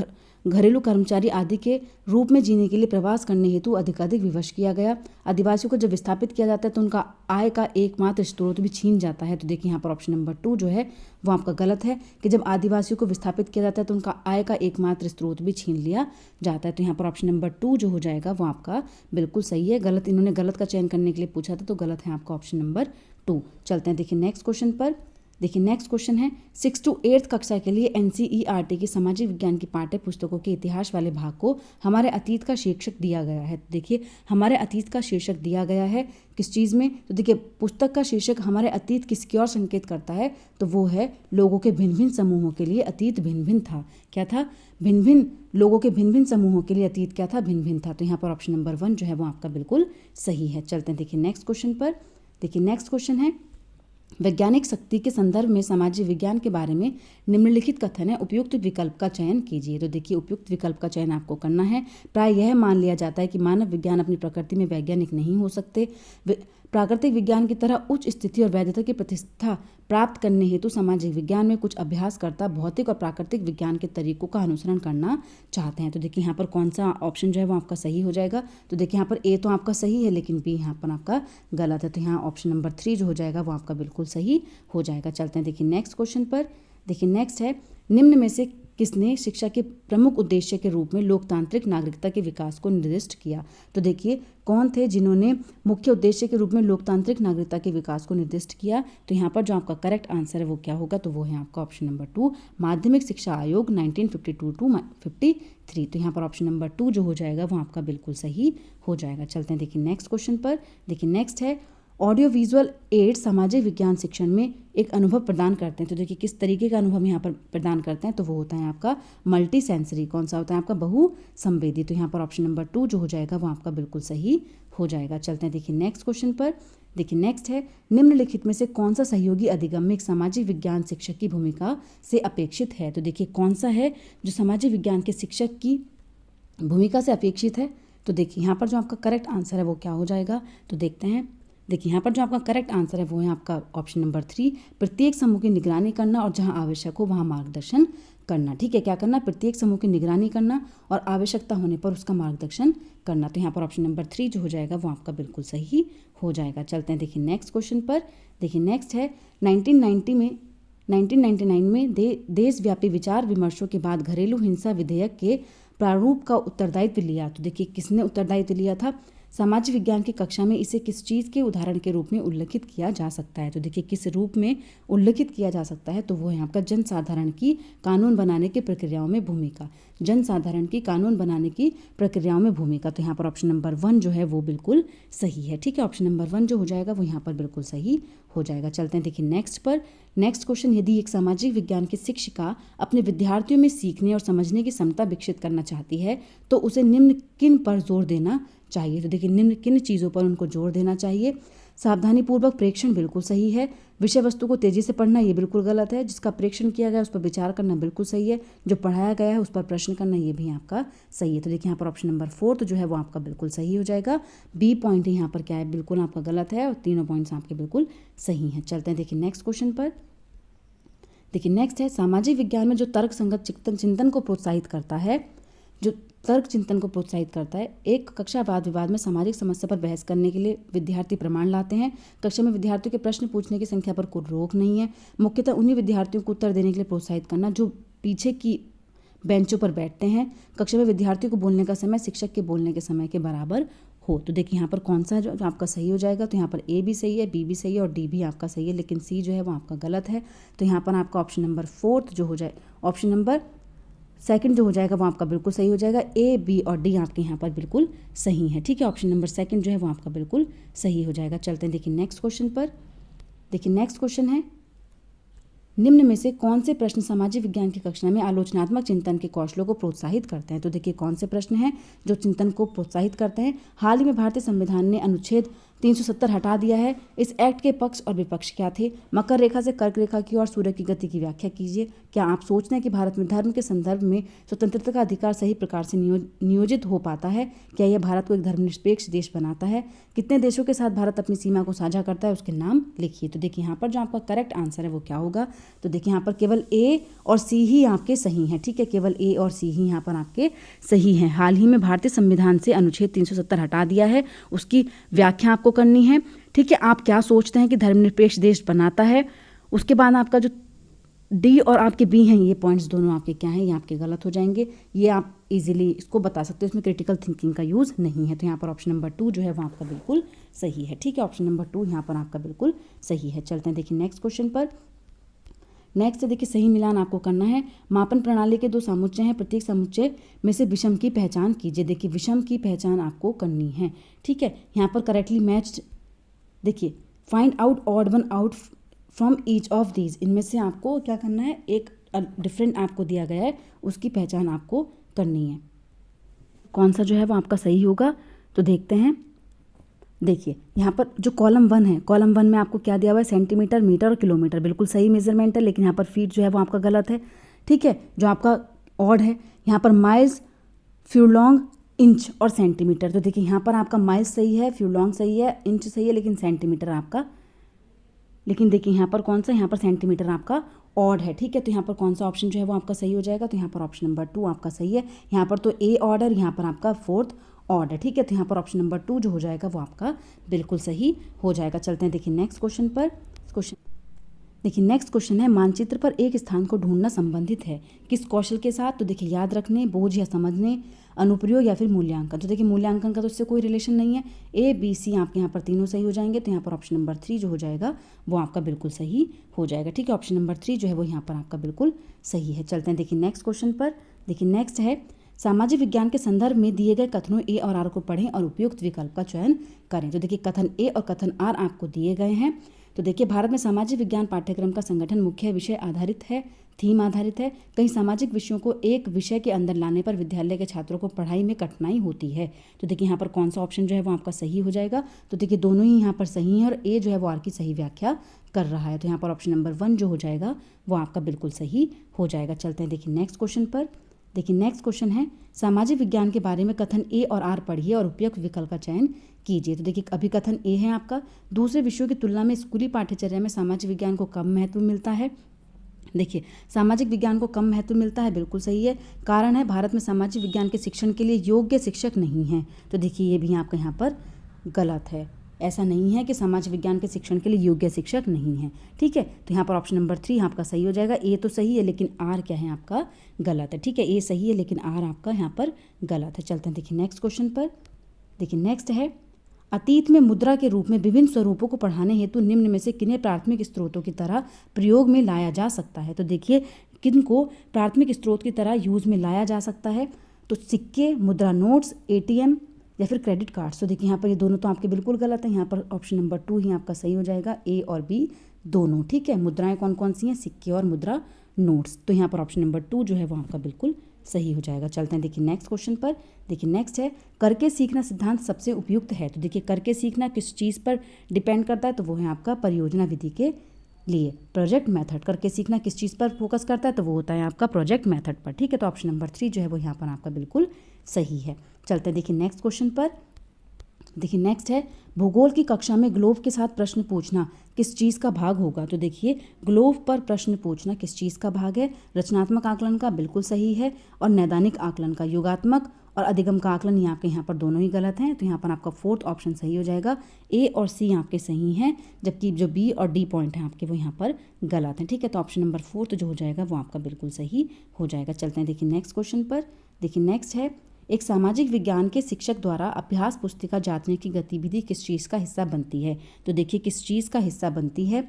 घरेलू कर्मचारी आदि के रूप में जीने के लिए प्रवास करने हेतु अधिकाधिक विवश किया गया। आदिवासियों को जब विस्थापित किया जाता है तो उनका आय का एकमात्र स्रोत भी छीन जाता है। तो देखिए यहाँ पर ऑप्शन नंबर 2 जो है वो आपका गलत है कि जब आदिवासियों को विस्थापित किया जाता है तो उनका आय का एकमात्र स्रोत भी छीन लिया जाता है। तो यहाँ पर ऑप्शन नंबर 2 जो हो जाएगा वो आपका बिल्कुल सही है। गलत, इन्होंने गलत का चयन करने के लिए पूछा था तो गलत है आपका ऑप्शन नंबर 2। चलते हैं देखिए नेक्स्ट क्वेश्चन पर। देखिए नेक्स्ट क्वेश्चन है, 6 to 8 कक्षा के लिए NCERT की सामाजिक विज्ञान की पाठ्य पुस्तकों के इतिहास वाले भाग को हमारे अतीत का शीर्षक दिया गया है। देखिए हमारे अतीत का शीर्षक दिया गया है किस चीज़ में, तो देखिए पुस्तक का शीर्षक हमारे अतीत किसकी ओर संकेत करता है, तो वो है लोगों के भिन्न भिन्न समूहों के लिए अतीत भिन्न भिन्न था। क्या था, भिन्न भिन्न लोगों के भिन्न भिन्न समूहों के लिए अतीत क्या था, भिन्न भिन्न था। तो यहाँ पर ऑप्शन नंबर 1 जो है वो आपका बिल्कुल सही है। चलते हैं देखिए नेक्स्ट क्वेश्चन पर। देखिए नेक्स्ट क्वेश्चन है, वैज्ञानिक शक्ति के संदर्भ में सामाजिक विज्ञान के बारे में निम्नलिखित कथन है, उपयुक्त विकल्प का चयन कीजिए। तो देखिए उपयुक्त विकल्प का चयन आपको करना है। प्राय यह मान लिया जाता है कि मानव विज्ञान अपनी प्रकृति में वैज्ञानिक नहीं हो सकते। प्राकृतिक विज्ञान की तरह उच्च स्थिति और वैधता की प्रतिष्ठा प्राप्त करने हेतु सामाजिक विज्ञान में कुछ अभ्यासकर्ता भौतिक और प्राकृतिक विज्ञान के तरीकों का अनुसरण करना चाहते हैं। तो देखिए यहाँ पर कौन सा ऑप्शन जो है वो आपका सही हो जाएगा, तो देखिए यहाँ पर ए तो आपका सही है लेकिन बी यहाँ पर आपका गलत है। तो यहाँ ऑप्शन नंबर 3 जो हो जाएगा वो आपका बिल्कुल सही हो जाएगा। चलते हैं देखिए नेक्स्ट क्वेश्चन पर। देखिए नेक्स्ट है, निम्न में से किसने शिक्षा के प्रमुख उद्देश्य के रूप में लोकतांत्रिक नागरिकता के विकास को निर्दिष्ट किया। तो देखिए कौन थे जिन्होंने मुख्य उद्देश्य के रूप में लोकतांत्रिक नागरिकता के विकास को निर्दिष्ट किया। तो यहाँ पर जो आपका करेक्ट आंसर है वो क्या होगा, तो वो है आपका ऑप्शन नंबर 2, माध्यमिक शिक्षा आयोग 1952 टू 53। तो यहाँ पर ऑप्शन नंबर 2 जो हो जाएगा वो आपका बिल्कुल सही हो जाएगा। चलते हैं देखिए नेक्स्ट क्वेश्चन पर। देखिए नेक्स्ट है, ऑडियो विजुअल एड सामाजिक विज्ञान शिक्षण में एक अनुभव प्रदान करते हैं। तो देखिए किस तरीके का अनुभव यहाँ पर प्रदान करते हैं, तो वो होता है आपका मल्टी सेंसरी। कौन सा होता है आपका, बहुसंवेदी। तो यहाँ पर ऑप्शन नंबर 2 जो हो जाएगा वो आपका बिल्कुल सही हो जाएगा। चलते हैं देखिए नेक्स्ट क्वेश्चन पर। देखिए नेक्स्ट है, निम्नलिखित में से कौन सा सहयोगी अधिगम में एक सामाजिक विज्ञान शिक्षक की भूमिका से अपेक्षित है। तो देखिए कौन सा है जो सामाजिक विज्ञान के शिक्षक की भूमिका से अपेक्षित है। तो देखिए यहाँ पर जो आपका करेक्ट आंसर है वो क्या हो जाएगा, तो देखते हैं। देखिए यहाँ पर जो आपका करेक्ट आंसर है वो है आपका ऑप्शन नंबर 3, प्रत्येक समूह की निगरानी करना और जहाँ आवश्यक हो वहाँ मार्गदर्शन करना। ठीक है, क्या करना, प्रत्येक समूह की निगरानी करना और आवश्यकता होने पर उसका मार्गदर्शन करना। तो यहाँ पर ऑप्शन नंबर 3 जो हो जाएगा वो आपका बिल्कुल सही हो जाएगा। चलते हैं देखिए नेक्स्ट क्वेश्चन पर। देखिए नेक्स्ट है, 1999 में देशव्यापी विचार विमर्शों के बाद घरेलू हिंसा विधेयक के प्रारूप का उत्तरदायित्व लिया। तो देखिए किसने उत्तरदायित्व लिया था, सामाजिक विज्ञान की कक्षा में इसे किस चीज़ के उदाहरण के रूप में उल्लेखित किया जा सकता है। तो देखिए किस रूप में उल्लेखित किया जा सकता है, तो वो है आपका जनसाधारण की कानून बनाने की प्रक्रियाओं में भूमिका। जनसाधारण की कानून बनाने की प्रक्रियाओं में भूमिका। तो यहाँ पर ऑप्शन नंबर 1 जो है वो बिल्कुल सही है। ठीक है, ऑप्शन नंबर 1 जो हो जाएगा वो यहाँ पर बिल्कुल सही हो जाएगा। चलते हैं देखिए नेक्स्ट पर। नेक्स्ट क्वेश्चन, यदि एक सामाजिक विज्ञान की शिक्षिका अपने विद्यार्थियों में सीखने और समझने की क्षमता विकसित करना चाहती है तो उसे निम्न किन पर जोर देना चाहिए। तो देखिए निम्न किन चीज़ों पर उनको जोर देना चाहिए। सावधानीपूर्वक प्रेक्षण बिल्कुल सही है, विषय वस्तु को तेजी से पढ़ना ये बिल्कुल गलत है, जिसका प्रेक्षण किया गया उस पर विचार करना बिल्कुल सही है, जो पढ़ाया गया है उस पर प्रश्न करना ये भी आपका सही है। तो देखिए यहाँ पर ऑप्शन नंबर 4 जो है वो आपका बिल्कुल सही हो जाएगा। बी पॉइंट यहाँ पर क्या है, बिल्कुल आपका गलत है और तीनों पॉइंट्स आपके बिल्कुल सही हैं। चलते हैं देखिए नेक्स्ट क्वेश्चन पर। देखिए नेक्स्ट है, सामाजिक विज्ञान में जो तर्क संगत चिंतन को प्रोत्साहित करता है, जो तर्क चिंतन को प्रोत्साहित करता है, एक कक्षा वाद विवाद में सामाजिक समस्या पर बहस करने के लिए विद्यार्थी प्रमाण लाते हैं। कक्षा में विद्यार्थियों के प्रश्न पूछने की संख्या पर कोई रोक नहीं है। मुख्यतः उन्हीं विद्यार्थियों को उत्तर देने के लिए प्रोत्साहित करना जो पीछे की बेंचों पर बैठते हैं। कक्षा में विद्यार्थियों को बोलने का समय शिक्षक के बोलने के समय के बराबर हो। तो देखिए यहाँ पर कौन सा जो आपका सही हो जाएगा, तो यहाँ पर ए भी सही है, बी भी सही है और डी भी आपका सही है, लेकिन सी जो है वो आपका गलत है। तो यहाँ पर आपका ऑप्शन नंबर 4 जो हो जाए, ऑप्शन नंबर 2 जो हो जाएगा वो आपका बिल्कुल सही हो जाएगा। ए, बी और डी आपके यहाँ पर बिल्कुल सही है। ठीक है, ऑप्शन नंबर 2 जो है वो आपका बिल्कुल सही हो जाएगा। चलते हैं देखिए नेक्स्ट क्वेश्चन पर। देखिए नेक्स्ट क्वेश्चन है, निम्न में से कौन से प्रश्न सामाजिक विज्ञान की कक्षा में आलोचनात्मक चिंतन के कौशलों को प्रोत्साहित करते हैं। तो देखिए कौन से प्रश्न हैं जो चिंतन को प्रोत्साहित करते हैं। हाल ही में भारतीय संविधान ने अनुच्छेद 370 हटा दिया है, इस एक्ट के पक्ष और विपक्ष क्या थे। मकर रेखा से कर्क रेखा की ओर सूर्य की गति की व्याख्या कीजिए। क्या आप सोचते हैं कि भारत में धर्म के संदर्भ में स्वतंत्रता का अधिकार सही प्रकार से नियोजित हो पाता है। क्या यह भारत को एक धर्मनिरपेक्ष देश बनाता है। कितने देशों के साथ भारत अपनी सीमा को साझा करता है, उसके नाम लिखिए। तो देखिए यहाँ पर जो आपका करेक्ट आंसर है वो क्या होगा, तो देखिए यहाँ पर केवल ए और सी ही आपके सही हैं। ठीक है, केवल ए और सी ही यहाँ पर आपके सही हैं। हाल ही में भारतीय संविधान से अनुच्छेद 370 हटा दिया है, उसकी व्याख्या आपको करनी है। ठीक है, आप क्या सोचते हैं कि धर्मनिरपेक्ष देश बनाता है। उसके बाद आपका जो डी और आपके बी हैं, ये पॉइंट्स दोनों आपके क्या हैं, ये आपके गलत हो जाएंगे। ये आप इजीली इसको बता सकते हो, इसमें क्रिटिकल थिंकिंग का यूज़ नहीं है। तो यहाँ पर ऑप्शन नंबर 2 जो है वो आपका बिल्कुल सही है। ठीक है, ऑप्शन नंबर 2 यहाँ पर आपका बिल्कुल सही है। चलते हैं देखिए नेक्स्ट क्वेश्चन पर। नेक्स्ट है देखिए सही मिलान आपको करना है। मापन प्रणाली के 2 समुच्चय हैं, प्रत्येक समुच्चय में से विषम की पहचान कीजिए। देखिए विषम की पहचान आपको करनी है। ठीक है, यहाँ पर करेक्टली मैच्ड, देखिए find out odd one out from each of these, इनमें से आपको क्या करना है, एक डिफरेंट आपको दिया गया है, उसकी पहचान आपको करनी है। कौन सा जो है वो आपका सही होगा, तो देखते हैं। देखिए यहाँ पर जो कॉलम 1 है, कॉलम 1 में आपको क्या दिया हुआ है, सेंटीमीटर, मीटर और किलोमीटर, बिल्कुल सही मेजरमेंट है, लेकिन यहाँ पर फीट जो है वो आपका गलत है। ठीक है, जो आपका ऑड है यहाँ पर माइल्स, फ्यूलॉन्ग, इंच और सेंटीमीटर। तो देखिए यहाँ पर आपका माइल्स सही है, फ्यूलॉन्ग सही है, इंच सही है, लेकिन सेंटीमीटर आपका, लेकिन देखिए यहाँ पर कौन सा, यहाँ पर सेंटीमीटर आपका ऑड है। ठीक है, तो यहाँ पर कौन सा ऑप्शन जो है वो आपका सही हो जाएगा, तो यहाँ पर ऑप्शन नंबर 2 आपका सही है। यहाँ पर तो ए ऑर्डर, यहाँ पर आपका 4th ऑर्डर। ठीक है, तो यहाँ पर ऑप्शन नंबर 2 जो हो जाएगा वो आपका बिल्कुल सही हो जाएगा। चलते हैं देखिए नेक्स्ट क्वेश्चन पर। क्वेश्चन देखिए नेक्स्ट क्वेश्चन है, मानचित्र पर एक स्थान को ढूंढना संबंधित है किस कौशल के साथ? तो देखिए याद रखने, बोझ या समझने, अनुप्रयोग या फिर मूल्यांकन। तो देखिए मूल्यांकन का तो इससे कोई रिलेशन नहीं है। ए बी सी आपके यहाँ पर तीनों सही हो जाएंगे, तो यहाँ पर ऑप्शन नंबर 3 जो हो जाएगा वो आपका बिल्कुल सही हो जाएगा। ठीक है, ऑप्शन नंबर 3 जो है वो यहाँ पर आपका बिल्कुल सही है। चलते हैं देखिए नेक्स्ट क्वेश्चन पर। देखिए नेक्स्ट है, सामाजिक विज्ञान के संदर्भ में दिए गए कथनों ए और आर को पढ़ें और उपयुक्त विकल्प का चयन करें। तो देखिए कथन ए और कथन आर आपको दिए गए हैं। तो देखिए भारत में सामाजिक विज्ञान पाठ्यक्रम का संगठन मुख्य विषय आधारित है, थीम आधारित है। कई सामाजिक विषयों को एक विषय के अंदर लाने पर विद्यालय के छात्रों को पढ़ाई में कठिनाई होती है। तो देखिए यहाँ पर कौन सा ऑप्शन जो है वो आपका सही हो जाएगा? तो देखिए दोनों ही यहाँ पर सही हैं और ए जो है वो आर की सही व्याख्या कर रहा है। तो यहाँ पर ऑप्शन नंबर 1 जो हो जाएगा वो आपका बिल्कुल सही हो जाएगा। चलते हैं देखिए नेक्स्ट क्वेश्चन पर। देखिए नेक्स्ट क्वेश्चन है, सामाजिक विज्ञान के बारे में कथन ए और आर पढ़िए और उपयुक्त विकल्प का चयन कीजिए। तो देखिए अभी कथन ए है आपका, दूसरे विषयों की तुलना में स्कूली पाठ्यचर्या में सामाजिक विज्ञान को कम महत्व मिलता है। देखिए सामाजिक विज्ञान को कम महत्व मिलता है, बिल्कुल सही है। कारण है भारत में सामाजिक विज्ञान के शिक्षण के लिए योग्य शिक्षक नहीं हैं। तो देखिए ये भी आपका यहाँ पर गलत है। ऐसा नहीं है कि समाज विज्ञान के शिक्षण के लिए योग्य शिक्षक नहीं है। ठीक है, तो यहाँ पर ऑप्शन नंबर 3 आपका सही हो जाएगा। ए तो सही है लेकिन आर क्या है आपका गलत है। ठीक है, ए सही है लेकिन आर आपका यहाँ पर गलत है। चलते हैं देखिए नेक्स्ट क्वेश्चन पर। देखिए नेक्स्ट है, अतीत में मुद्रा के रूप में विभिन्न स्वरूपों को पढ़ाने हेतु निम्न में से किन्हें प्राथमिक स्रोतों की तरह प्रयोग में लाया जा सकता है? तो देखिए किन को प्राथमिक स्रोत की तरह यूज में लाया जा सकता है? तो सिक्के, मुद्रा नोट्स, ATM या फिर क्रेडिट कार्ड्स। तो देखिए यहाँ पर ये दोनों तो आपके बिल्कुल गलत है। यहाँ पर ऑप्शन नंबर 2 ही आपका सही हो जाएगा, ए और बी दोनों। ठीक है, मुद्राएं कौन कौन सी हैं? सिक्के और मुद्रा नोट्स। तो यहाँ पर ऑप्शन नंबर 2 जो है वो आपका बिल्कुल सही हो जाएगा। चलते हैं देखिए नेक्स्ट क्वेश्चन पर। देखिए नेक्स्ट है, करके सीखना सिद्धांत सबसे उपयुक्त है। तो देखिए करके सीखना किस चीज़ पर डिपेंड करता है? तो वो है आपका परियोजना विधि के लिए, प्रोजेक्ट मेथड। करके सीखना किस चीज़ पर फोकस करता है? तो वो होता है आपका प्रोजेक्ट मेथड पर। ठीक है, तो ऑप्शन नंबर 3 जो है वो यहाँ पर आपका बिल्कुल सही है। चलते हैं देखिए नेक्स्ट क्वेश्चन पर। देखिए नेक्स्ट है, भूगोल की कक्षा में ग्लोब के साथ प्रश्न पूछना किस चीज़ का भाग होगा? तो देखिए ग्लोब पर प्रश्न पूछना किस चीज़ का भाग है? रचनात्मक आकलन का, बिल्कुल सही है। और नैदानिक आकलन का। योगात्मक और अधिगम का आकलन ये आपके यहाँ पर दोनों ही गलत हैं। तो यहाँ पर आपका 4th ऑप्शन सही हो जाएगा। ए और सी आपके सही हैं, जबकि जो बी और डी पॉइंट हैं आपके वो यहाँ पर गलत हैं। ठीक है, तो ऑप्शन नंबर 4 जो हो जाएगा वो आपका बिल्कुल सही हो जाएगा। चलते हैं देखिए नेक्स्ट क्वेश्चन पर। देखिए नेक्स्ट है, एक सामाजिक विज्ञान के शिक्षक द्वारा अभ्यास पुस्तिका जांचने की गतिविधि किस चीज़ का हिस्सा बनती है? तो देखिए किस चीज़ का हिस्सा बनती है?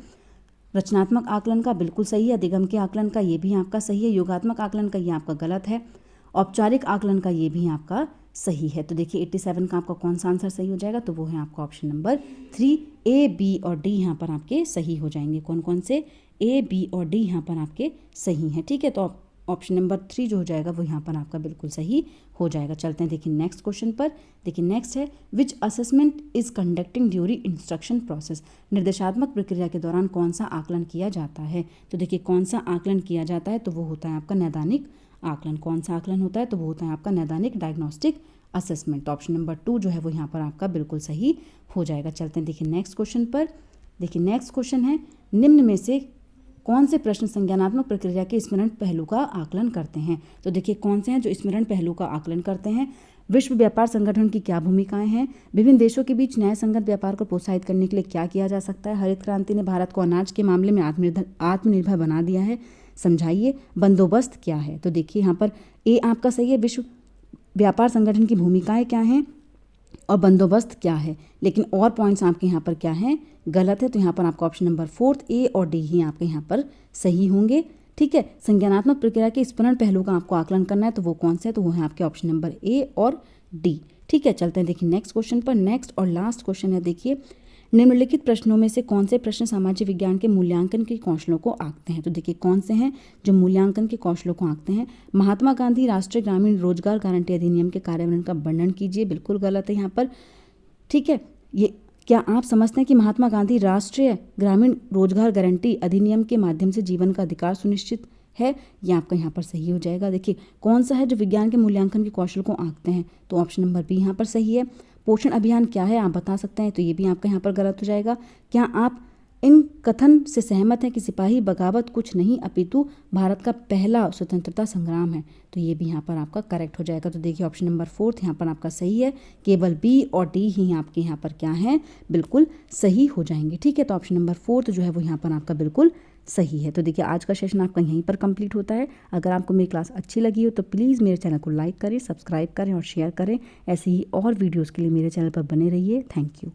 रचनात्मक आकलन का, बिल्कुल सही है। अधिगम के आकलन का, ये भी आपका सही है। योगात्मक आकलन का, ये आपका गलत है। औपचारिक आकलन का, ये भी आपका सही है। तो देखिए 87 का आपका कौन सा आंसर सही हो जाएगा? तो वो है आपका ऑप्शन नंबर 3। ए, बी और डी यहाँ पर आपके सही हो जाएंगे। कौन कौन से? ए, बी और डी यहाँ पर आपके सही हैं। ठीक है, तो ऑप्शन नंबर 3 जो हो जाएगा वो यहाँ पर आपका बिल्कुल सही हो जाएगा। चलते हैं देखिए नेक्स्ट क्वेश्चन पर। देखिए नेक्स्ट है, विच assessment is conducting during instruction process. निर्देशात्मक प्रक्रिया के दौरान कौन सा आकलन किया जाता है? तो देखिए कौन सा आकलन किया जाता है? तो वो होता है आपका नैदानिक आकलन। कौन सा आकलन होता है? तो वो होता है आपका नैदानिक डायग्नोस्टिक असेसमेंट। तो ऑप्शन नंबर 2 जो है वो यहाँ पर आपका बिल्कुल सही हो जाएगा। चलते हैं देखिए नेक्स्ट क्वेश्चन पर। देखिए नेक्स्ट क्वेश्चन है, निम्न में से कौन से प्रश्न संज्ञानात्मक प्रक्रिया के स्मरण पहलू का आकलन करते हैं? तो देखिए कौन से हैं जो स्मरण पहलू का आकलन करते हैं? विश्व व्यापार संगठन की क्या भूमिकाएं हैं? विभिन्न देशों के बीच न्याय संगत व्यापार को प्रोत्साहित करने के लिए क्या किया जा सकता है? हरित क्रांति ने भारत को अनाज के मामले में आत्मनिर्भर बना दिया है, समझाइए। बंदोबस्त क्या है? तो देखिए यहाँ पर ए आपका सही है, विश्व व्यापार संगठन की भूमिकाएं क्या हैं और बंदोबस्त क्या है। लेकिन और पॉइंट्स आपके यहाँ पर क्या हैं? गलत है। तो यहाँ पर आपका ऑप्शन नंबर 4 ए और डी ही आपके यहाँ पर सही होंगे। ठीक है, संज्ञानात्मक प्रक्रिया के स्मरण पहलू का आपको आकलन करना है, तो वो कौन से है? तो वो है आपके ऑप्शन नंबर ए और डी। ठीक है, चलते हैं देखिए नेक्स्ट क्वेश्चन पर। नेक्स्ट और लास्ट क्वेश्चन है, देखिए निम्नलिखित प्रश्नों में से कौन से प्रश्न सामाजिक विज्ञान के मूल्यांकन के कौशलों को आंकते हैं? तो देखिए कौन से हैं जो मूल्यांकन के कौशलों को आंकते हैं? महात्मा गांधी राष्ट्रीय ग्रामीण रोजगार गारंटी अधिनियम के कार्यान्वयन का वर्णन कीजिए, बिल्कुल गलत है यहाँ पर। ठीक है, ये क्या आप समझते हैं कि महात्मा गांधी राष्ट्रीय ग्रामीण रोजगार गारंटी अधिनियम के माध्यम से जीवन का अधिकार सुनिश्चित है? ये आपका यहाँ पर सही हो जाएगा। देखिए कौन सा है जो विज्ञान के मूल्यांकन के कौशल को आंकते हैं? तो ऑप्शन नंबर बी यहाँ पर सही है। पोषण अभियान क्या है आप बता सकते हैं? तो ये भी आपका यहाँ पर गलत हो जाएगा। क्या आप इन कथन से सहमत हैं कि सिपाही बगावत कुछ नहीं अपितु भारत का पहला स्वतंत्रता संग्राम है। तो ये भी यहाँ पर आपका करेक्ट हो जाएगा। तो देखिए ऑप्शन नंबर 4 यहाँ पर आपका सही है। केवल बी और डी ही आपके यहाँ पर क्या हैं, बिल्कुल सही हो जाएंगे। ठीक है, तो ऑप्शन नंबर 4 जो है वो यहाँ पर आपका बिल्कुल सही है। तो देखिए आज का सेशन आपका यहीं पर कंप्लीट होता है। अगर आपको मेरी क्लास अच्छी लगी हो तो प्लीज़ मेरे चैनल को लाइक करें, सब्सक्राइब करें और शेयर करें। ऐसे ही और वीडियोज़ के लिए मेरे चैनल पर बने रहिए। Thank you.